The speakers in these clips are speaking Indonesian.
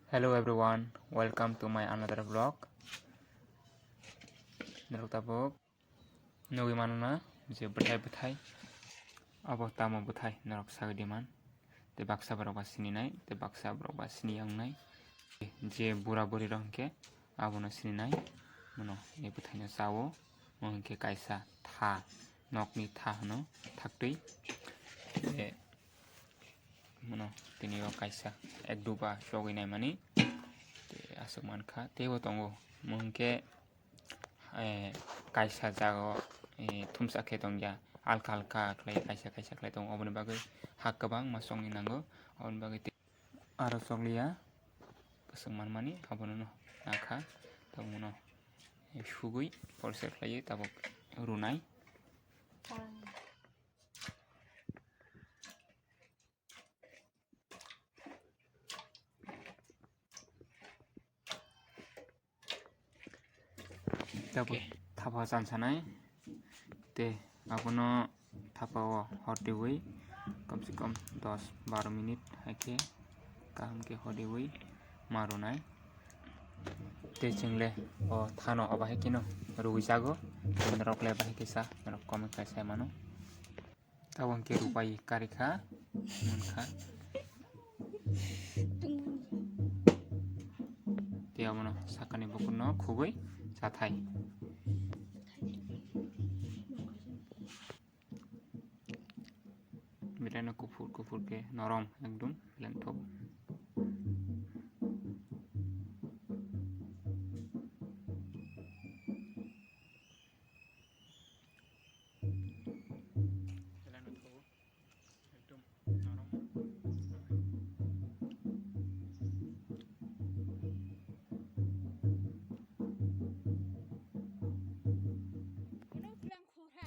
Hello everyone, welcome to my another vlog. Narok tabok nugi manuna je betai abo tamo betai narok sagdiman te baksa borok ba sininai te baksa borok ba sini yangnai je bura buri rongke abo no sininai mono e betai no sawo mongke kaisa tha nokni tha no thaktui e mono tini o kaisa ek duba soginai mani asuk mankha tebo tongo mongke kaisa jago thumsa khe tongya alka alka khlai kaisa khlai tongo oboni bagui ha kwbang ma songni nango oboni bagui aro chokliya kusung manmani abono no nakha tongmono sugui porser khlaiui tabuk runai tabuk thapa chansanai te abono thapao hotdiui kamse kam 10-12 minute haike kaham ke hodiui marunai te chingle o thano obahe kino rugui jago rokle bahe kisa rok kom kaisa mano tabon ke rupai karikha munkha te abono sakani bukunno khugui jathai बिरानो कुफुर के नरम एकदम लेंथक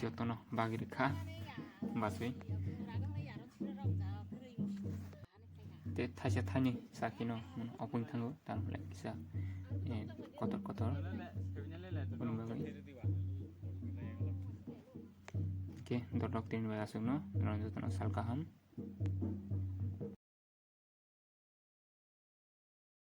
jotono bagir kha basui te thaisa thani sakino opung thango tarpore kisa kotor ke dodok tin ba asukno ranjotono salkaham